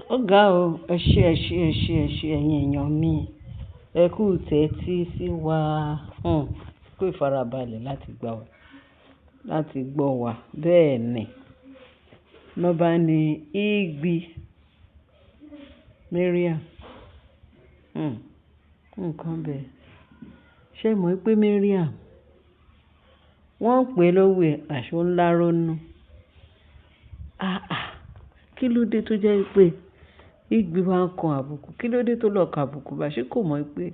Ó ga o, ẹ ṣé ẹ̀yin èèyàn mi. Ẹ kú tẹ́tí sí wa. Kú ìfarabalẹ̀ láti gbọ́ wa. Bẹ́ẹ̀ ni. Lọ́ba ni Igbi Mariam. Nǹkan bẹ́ẹ̀. Ṣé mọ̀ pé Mariam? Wọ́n ń pè lówè àṣọ ńlá rónú. Kí ló dé tó jẹ́ pé Igbi wa ń kan àbùkù? Kí ló dé tó lọ kan àbùkù bá ṣe kò mọ̀ pé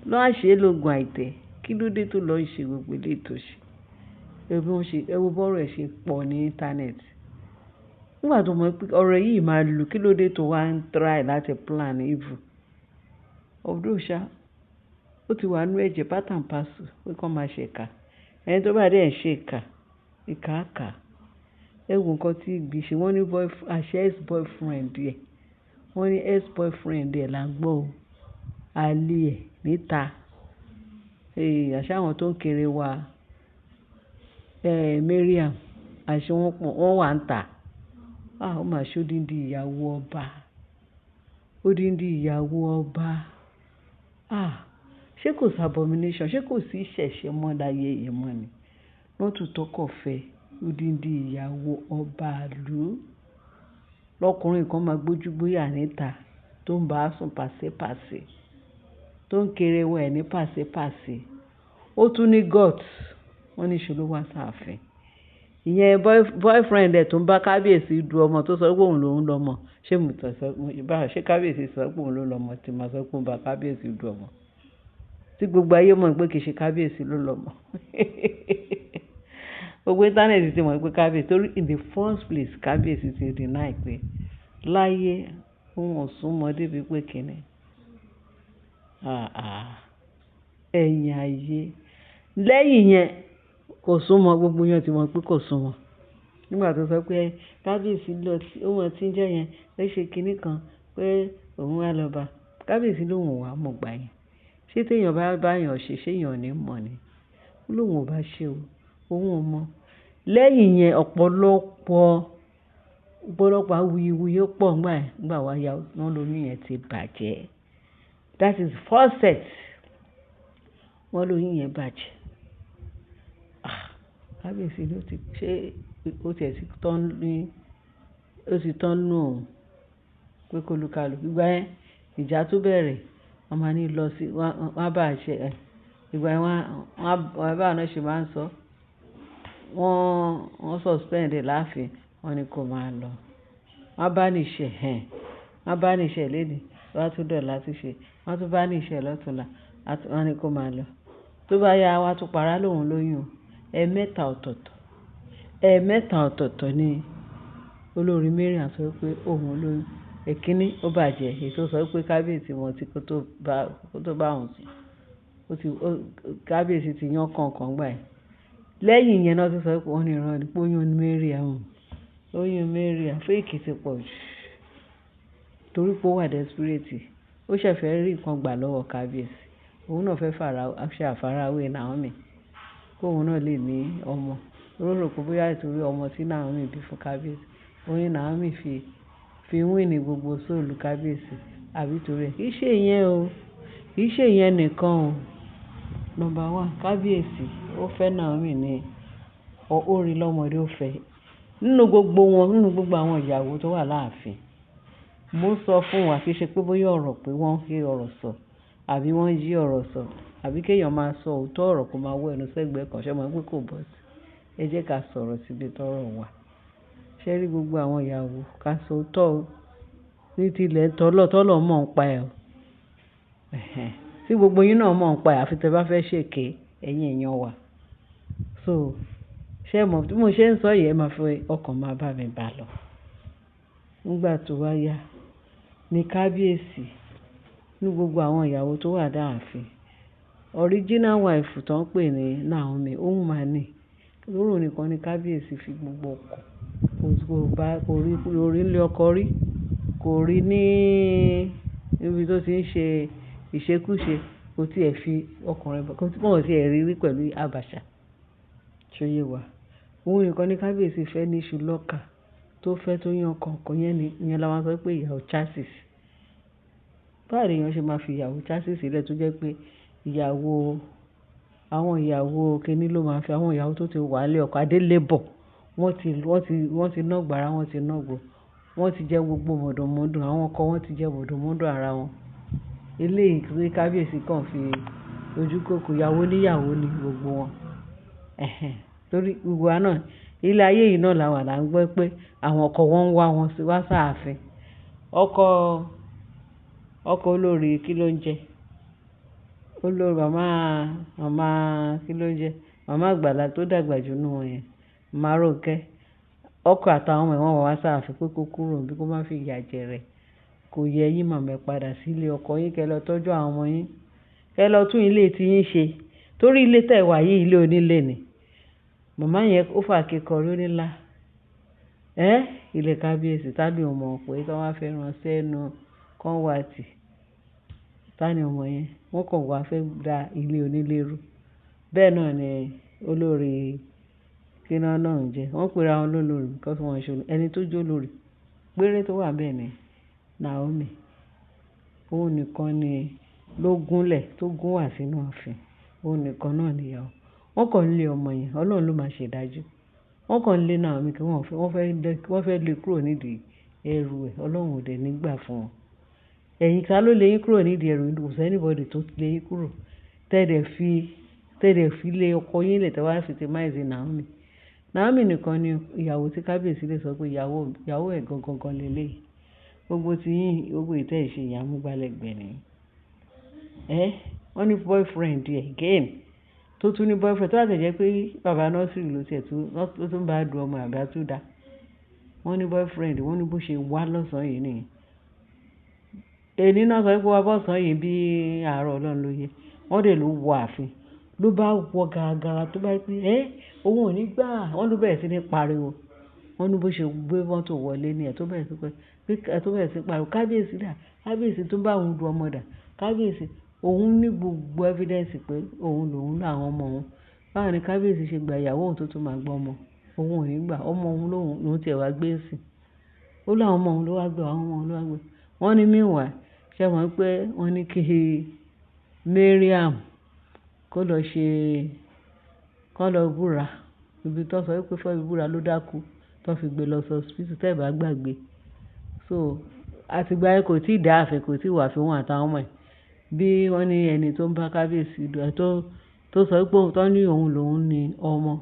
lọ́ àṣẹ lógun àìtẹ́? Kí ló dé tó lọ ṣe gbogbo ilé ìtòsí? Ẹ wo bọ́rọ̀ ẹ̀ ṣe pọ̀ ní íńtánẹ́ẹ̀tì. Nígbà tó mọ̀ pé ọ̀rọ̀ yìí máa lù, kí ló dé tó wá ń try láti plan evil? Ọ̀dọ́ṣà, ó ti wà nú ẹ̀jẹ̀ part and parcel pé kán máa ṣe ìkà. Ẹni tó bá dẹ̀ ń ṣe ìkà, ìkà á kà. Ẹ wo nǹkan tí Igbi ṣe, wọ́n ní àṣẹ ex-boyfriend ẹ̀. Wọ́n ní ex-boyfriend ẹ̀ là ń gbọ́ o. Àlè ẹ̀ níta. Àṣẹ àwọn tó ń kéré wa. Mariam, àṣẹ wọ́n wà ń tà. Ó mà ṣe odindi ìyàwó ọba. Odindi ìyàwó ọba. Ṣé kò sí abomination? Ṣé kò sí ìṣẹ̀ṣẹ̀ mọ́ láyé yìí mọ́ ni? Wọ́n tún tọkọ̀ fẹ́ odindi ìyàwó ọba ìlú. Lọkùnrin kan máa gbójú gbóyà níta tó ń bá a sùn pàṣípàṣí, tó ń kéré wọ ẹ̀ ní pàṣípàṣí. Ó tún ní guts. Wọ́n ní ṣe ló wá sáàfin. Ìyẹn boyfriend ẹ̀ tó ń bá kábíyèsí du ọmọ tó sọ pé òun lòún lọ́mọ. Ṣé kábíyèsí sọ pé òun ló lọ́mọ tí màá sọ pé òun bá kábíyèsí du ọmọ? Tí gbogbo ayé mọ̀ pé kì í ṣe kábíyèsí ló lọ́mọ. Gbogbo íńtánẹ́ẹ̀tì ti mọ̀ pé kábíyèsí, torí in the first place kábíyèsí ti deny pé láyé òun ò súnmọ́ débi pé kíni. Ẹ̀yìn ayé. Lẹ́yìn yẹn kò súnmọ́, gbogbo yẹn ti mọ̀ pé kò súnmọ́. Nígbà tó sọ pé kábíyèsí òun ti ń jẹ́ yẹn ẹ ṣe kinní kan pé òun wá lọ bá. Kábíyèsí lòun ò wá mọ̀ gbà yẹn. Ṣé téèyàn bá yàn ṣe ṣé èèyàn ò ní mọ̀ ni? Ó lóun ò bá ṣe o. Òun ò mọ̀. Lẹ́yìn yẹn ọ̀pọ̀lọpọ̀ awuyewuye pọ̀ ńgbà wá ya wọ́n lóyún yẹn ti bàjẹ́. That is first set. Wọ́n lóyún yẹn bàjẹ́. Kábíyèsí ló ti ṣe ó tiẹ̀ ti tán nù òun pé kó lukalu. Ìgbà yẹn ìjà tó bẹ̀rẹ̀ wọ́n máa ní lọ sí wọ́n bá ṣe ìgbà yẹn wọ́n bá ọ̀nà ṣe máa ń sọ. Wọ́n suspend láàfin, wọ́n ní kó máa lọ. Wọ́n bá níṣẹ́ lénìí, wọ́n tún dọ̀la ti ṣe. Wọ́n tún bá níṣẹ́ lọ́tùnla, wọ́n ní kó máa lọ. Tó bá yá wá tún pará lóhùn lóyún. Ẹ̀ẹ̀mẹ́ta ọ̀tọ̀ọ̀tọ̀ ni olórí Mariam sọ pé òun lóyún. Èkíní ó bàjẹ́, èyí tó sọ pé kábíyèsí wọn tí kó tó bá òun sùn. Kábíyèsí ti yán kọ̀ọ̀kan gbà yẹn. Lẹ́yìn yẹn náà tó sọ pé wọ́n ní irọ́ ni pé oyún Mariam. Oyún Mariam fake ti pọ̀ jù. Torí pé ó wà desperate. Ó ṣẹ̀fẹ̀ rí nǹkan gbà lọ́wọ́ kábíyèsí. Òun náà fẹ́ ṣe àfarawé Naomi. Kó òun náà lè ní ọmọ. Ó rò pé bóyá ìtorí ọmọ tí Naomi bí fún kábíyèsí. Ó ní Naomi fi win gbogbo sóòlù kábíyèsí. Àbí torí ẹ̀. Kì í ṣe ìyẹn o. Kì í ṣe ìyẹn nìkan o. Number one, kábíyèsí ó fẹ́ Naomi ní ó rí lọ́mọdé ó fẹ́. Nínú gbogbo àwọn ìyàwó tó wà láàfin. Mo sọ fún wa kì í ṣe pé bóyá ọ̀rọ̀ pé wọ́n ń yí ọ̀rọ̀ sọ àbí wọ́n yí ọ̀rọ̀ sọ àbí kéèyàn máa sọ òótọ́ ọ̀rọ̀ kó máa wọ ẹnu sẹ́gbẹ̀ẹ́ kan ṣé mọ̀ pé kò bọ́ sí. Ẹ jẹ́ ká sọ̀rọ̀ síbi tọ́rọ̀ wà. Ṣé rí gbogbo àwọn ìyàwó ká sọ òótọ́ o ní tilẹ̀ tọ́lọ̀ mọ̀ ń pa ẹ̀ o. Tí gbogbo yín náà mọ̀ ń pa ẹ̀ àfi tẹ́ bá fẹ́ ṣèké ẹ̀yin èèyàn wa. So ṣé mọ̀ bí mo ṣe ń sọ yìí ẹ máa fi ọkàn máa bá mi bá lọ. Nígbà tó wá yá ní kábíyèsí ní gbogbo àwọn ìyàwó tó wà láàfin. Original wife tó ń pè ní Naomi òun máa ní. Lóòrò nìkan ni kábíyèsí fi gbogbo ọkọ̀ kò rí nílé ọkọ rí. Kò rí ní ibi tó ti ń ṣe ìṣekúṣe. Kò tiẹ̀ fi ọkùnrin bọ̀. Kò tiẹ̀ rí pẹ̀lú Abacha. Ṣé yé wa? Òun nìkan ni kábíyèsí fẹ́ ní iṣu lọ́kà. tó fẹ́ tó yan kọ̀ọ̀kan yẹn la máa sọ pé ìyàwó chassis. Báwo ni èèyàn ṣe máa fi ìyàwó chassis sílẹ̀ tó jẹ́ pé àwọn ìyàwó kíní ló máa fi àwọn ìyàwó tó ti wà lé ọkọ adélébọ̀ wọ́n ti ná gbàrà wọ́n ti ná gbò wọ́n ti jẹ́ gbogbo mọ̀dọ̀mọ́dọ̀ àwọn ọkọ wọn ti jẹ́ mọ̀dọ̀mọ́dọ̀ ara wọn. Eléyìí tí kábíyèsí kàn fi ojú kòkò ìyàwó níyàwó ni gbogbo wọn. Torí gbogbo wa náà ilé ayé yìí náà làwà là ń gbọ́ pé àwọn ọkọ wọn ń wá wọn sí wá sáàfin. Ọkọ olórí kí ló ń jẹ́? Olórí màmá kí ló ń jẹ́? Màmá Àgbàlá tó dàgbà jù nínú wọn yẹn, Màmá Rónkẹ́. Ọkọ àtàwọn ọmọ ẹ̀ wọ́n wá sáàfin pé kó kúrò bí kó má fi ìyà jẹ rẹ̀. Kò yẹ yín màmá ẹ padà sílé ọkọ yín kẹ́ lọ tọ́jú àwọn ọmọ yín. Kẹ́ lọ tún ilé tí yín ṣe. Torí ilé tẹ̀ wá yìí ilé onílé ni. Màmá yẹn ó fà kékọrí onílá. Ilé kábíyèsí tàbí ọmọ pé tí wọ́n fẹ́ rán sẹ́nu kan wà tì. Tani ọmọ yẹn wọ́n kàn wá fẹ́ da ilé onílé rú. Bẹ́ẹ̀ náà ni olórí kíná náà ń jẹ́. Wọ́n pera wọn lólórí because wọ́n ṣe ẹni tó jó lórí. Péré tó wà bẹ́ẹ̀ ni Naomi. Òun nìkan ni ló gúnlẹ̀ tó gún wá sínú ààfin. Òun nìkan náà ni ìyàwó. Wọ́n kàn lé ọmọ yẹn Ọlọ́run ló máa ṣe ìdájọ́. Wọ́n kàn lé Naomi kí wọ́n fẹ́ lé kúrò nídìí ẹrù ẹ̀ Ọlọ́run ò dẹ̀ nígbà fún wọn. Ẹ̀yin ta ló lé yín kúrò nídìí ẹrù kò sí anybody tó lé yín kúrò. Tẹ́ẹ̀dẹ̀ fi lé ọkọ yín lẹ̀ tẹ́wàá victimize Naomi. Naomi nìkan ni ìyàwó tí kábíyèsí lè sọ pé ìyàwó ẹ̀ gangan lélẹ̀. Gbogbo tí yín gbogbo ìtẹ́ ìṣe ìyàmúgbálẹ́gbẹ̀ẹ́ ni. Wọ́n ní boyfriend again tó tún ní boyfriend tó wà tẹ̀jẹ́ pé bàbá nọ́ọ̀sìrì ló tiẹ̀ tó tún bá du ọmọ àbí àtúndà. Wọ́n ní boyfriend wọ́n ní bó ṣe wá lọ́sàn-án yìí nìyẹn. Èní náà sọ pé wá bọ́sàn-án yìí bí àárọ̀ Ọlọ́run ló yẹ. Wọ́n dẹ̀ ló wọ ààfin ló bá wọ gàràgàrà tó bá pé òun ò ní gbà wọ́n ló bẹ̀rẹ̀ sí ní pariwo. Wọ́n ní bó ṣe gbé mọ́tò wọlé ní ẹ̀ tó bẹ̀rẹ̀ sí pariwo kábíyèsí dà kábíyèsí tó bá òun du ọmọ dà kábíyèsí òun ní gbogbo evidence pé òun lòun láwọn ọmọ òun. Báwo ni kábíyèsí ṣe gba ìyàwó òun tó tún máa gbọ́ ọmọ òun ò ní gbà ọmọ òun lòun tiẹ̀ wá gbé sí. Ó láwọn ọmọ òun ló wá gbé àwọn ọmọ òun ló wá gbé. Wọ́n ní meanwhile ṣe mọ̀ pé wọ́n ní kí Mariam kó lọ búra ibi tó sọ pé fọ́ ìbúra ló dákú tó fi gbé lọ sí hospital tẹ́ bá gbàgbé. So àtìgbà yẹn kò tí ì dá ààfin kò tí ì wà fún wọn àtàwọn ọmọ ẹ̀. Bí wọ́n ní ẹni tó ń bá kábíyèsí tó sọ pé tó ní òun lòun ní ọmọ.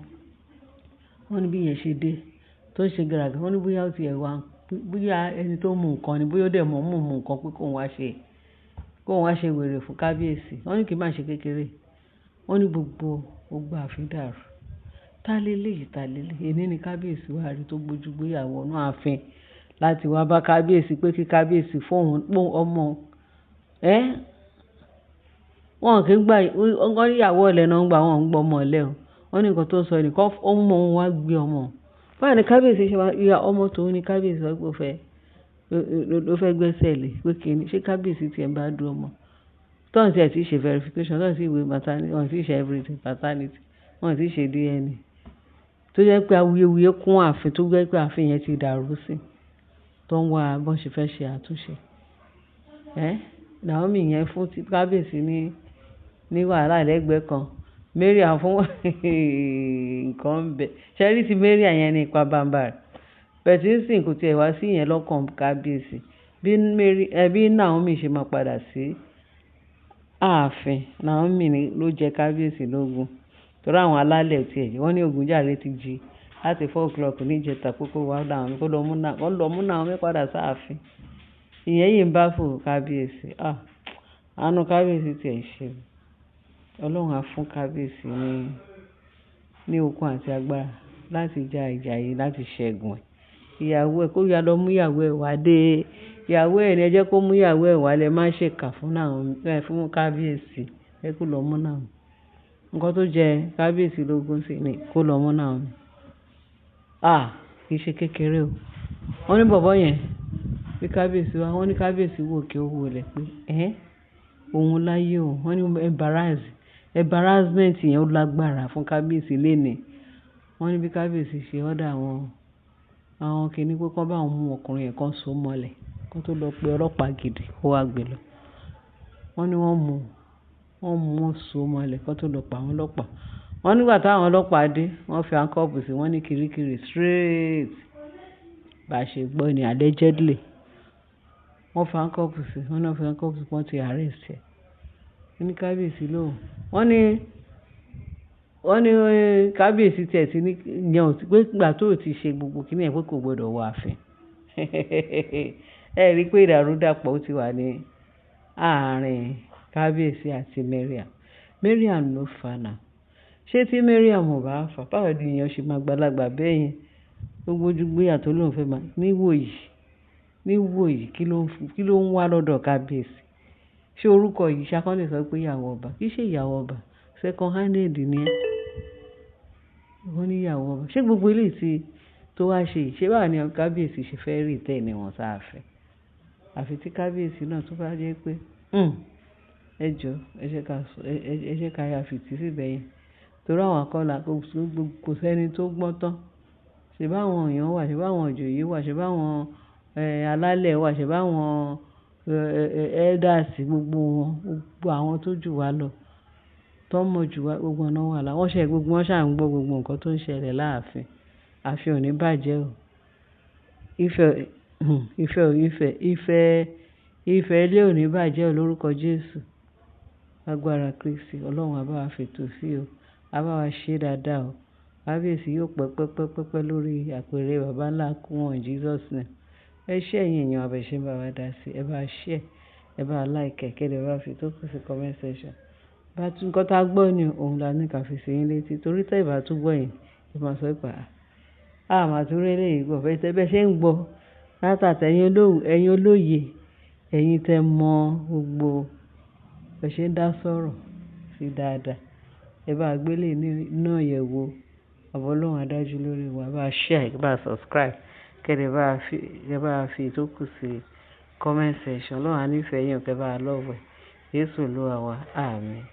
Wọ́n ní bí yẹn ṣe dé tó ṣe gàràgà wọ́n ní bóyá ó ti ẹ̀ wá bóyá ẹni tó mú nǹkan ni bóyá ó dẹ̀ mú nǹkan pé kóun wá ṣe wèrè fún kábíyèsí. Wọ́n ní kì í má ṣe kékeré. Wọ́n ní gbogbo ààfin dàrú. Ta lélẹ̀ èní ni kábíyèsí wá rí tó gbójú gbéyàwó náà ààfin láti wá bá kábíyèsí pé kí kábíyèsí fóun ọmọ. Wọ́n kì í gbà wọ́n níyàwó ọ̀lẹ náà ń gbà wọ́n ń gbọ́ ọmọ ọ̀lẹ o. Wọ́n ní nǹkan tó sọ nìkan ọmọ òun wá gbé ọmọ. Báwo ni kábíyèsí ṣe máa ya ọmọ tòun ní kábíyèsí sọ pé ló fẹ́ gbẹ́sẹ̀ lé pé kí ni ṣé kábíyèsí tiẹ̀ bá du ọmọ. Tọ́n tí ẹ̀ ti ṣe verification tọ́n tí ìwé maternity wọ́n ti ṣe everything paternity wọ́n ti ṣe DNA. Tó jẹ́ pé awuyewuye kún ààfin tó jẹ́ pé ààfin yẹn ti dàrú sí tó ń wá bọ́n ṣe fẹ́ ṣe àtúnṣe. Naomi yẹn fún ti kábíyèsí ní wàhálà lẹ́gbẹ̀ẹ́ kan. Mariam fún nǹkan bẹ̀. Ṣẹ́rí ti Mariam yẹn ní ipa bàbàrà. Bẹ̀tí ń sìn kò tiẹ̀ wá sí ìyẹn lọ́kàn kábíyèsí. Bí Naomi ṣe máa padà sí ààfin Naomi ló jẹ kábíyèsí lógún. Torí àwọn alálẹ̀ tiẹ̀ wọ́n ní Ògúnjàre ti jí láti 4 o'clock níjẹta kókó wá láwọn kó lọ mú Naomi padà sáàfin. Ìyẹn yìí ń bá fò kábíyèsí. Àánú kábíyèsí tiẹ̀ ṣe. Ọlọ́run á fún kábíyèsí ní okun àti agbára láti ja ìjà yìí láti ṣẹ́gun ẹ̀. Ìyàwó ẹ̀ kó ya lọ mú ìyàwó ẹ̀ wá dé. Ìyàwó ẹ̀ ni ẹ jẹ́ kó mú ìyàwó ẹ̀ wá lẹ má ṣèkà fún kábíyèsí ẹ kó lọ mú Naomi. Nǹkan tó jẹ kábíyèsí lógún sí ni kó lọ mú Naomi. Kì í ṣe kékeré o. Wọ́n ní bọ̀bọ́ yẹn bí kábíyèsí wá wọ́n ní kábíyèsí wò kí ó wò lẹ̀ pé òun láyé o. Wọ́n ní embarrassment yẹn ó lágbára fún kábíyèsí lénìí. Wọ́n ní bí kábíyèsí ṣe ọ́dà àwọn kìíní pé kán bá wọn mú ọkùnrin yẹn kán so mọ́lẹ̀ kán tó lọ pe ọlọ́pàá gidi kó wá gbé lọ. Wọ́n ní wọ́n so mọ́lẹ̀ kán tó lọ pa àwọn ọlọ́pàá. Wọ́n nígbà táwọn ọlọ́pàá dé wọ́n fi handcuff sí wọ́n ní kirikiri straight bá a ṣe gbọ́ ni allegedly wọ́n fi handcuff sí wọ́n náà fi handcuff sí wọ́n ti arrest ẹ̀. Ní kábíyèsí lóhùn wọ́n ní kábíyèsí tiẹ̀ ti ní yẹn ò pé ìgbà tó ti ṣe gbogbo kíní ẹ̀ pé kò gbọdọ̀ wọ ààfin. Ẹ rí i pé ìdàrúdàpọ̀ ó ti wà ní àárín kábíyèsí àti Mariam ló fà náà. Ṣé tí Mariam ò bá fà báwo ni èèyàn ṣe máa gbalagbà bẹ́ẹ̀ yẹn gbogbo ojú gbéyà tó lóun fẹ́ máa níwòyí kí ló ń wá lọ́dọ̀ kábíyèsí. Ṣé orúkọ yìí ṣakán lè sọ pé ìyàwó ọba kì í ṣe ìyàwó ọba second handed ni ẹ́ wọ́n ní ìyàwó ọba. Ṣé gbogbo eléyìí tó wá ṣe yìí ṣé báwo ni kábíyèsí ṣe fẹ́ rí ìtẹ́ ni wọ́n sáà fẹ́ àfi tí kábíyèsí náà tó bá jẹ́ pé ẹ jọ ẹ jẹ́ ká ya fìtí síbẹ̀ yẹn torí àwọn akọ́là kò sẹ́ni tó gbọ́n tán. Ṣé báwọn èèyàn wà ṣé báwọn ìjòyè wà ṣé báwọn alálẹ̀ wà ṣé báwọn elders gbogbo àwọn tó jù wá lọ tó mọ̀ jù wá gbogbo ọ̀nà wà láwọn ṣe gbogbo wọn ṣáà ń gbọ́ gbogbo nǹkan tó ń ṣẹlẹ̀ láàfin. Ààfin ò ní bàjẹ́ o. Ifẹ̀ ilé ò ní bàjẹ́ o lórúkọ Jésù. Agbára Kristi Ọlọ́run á bá wa fètò sí o á bá wa ṣe dáadáa o. Kábíyèsí yóò pẹ́ lórí àpèrè bàbá ńlá kú wọn in Jesus name. Ẹ ṣé ẹ̀yin èèyàn àbẹ̀ṣe bá wa dá sí ẹ bá share ẹ bá like kẹ́dẹ̀ bá fi tó kù sí comment section. Bá tún nǹkan tá a gbọ́ ni òun la ní ká fi sí yín létí torí tẹ́ ìbá tún gbọ́ yìí ẹ máa sọ pé màá tún rí eléyìí gbọ́ bẹ́ẹ̀ ṣe ń gbọ́ látàtà ẹ̀yin olóye ẹ̀yin tẹ́ mọ gbogbo ẹ ṣe ń dá sọ̀rọ̀ sí dáadáa ẹ bá gbélé náà yẹ̀ wò àbọ̀ Ọlọ́run adájú lórí wa bá share ẹ bá subscribe kẹ́dẹ̀ bá fi tó kù sí comment section Ọlọ́run á nífẹ̀ẹ́ yín kẹ́ bá love ẹ̀ Jésù Olúwa wa àmín.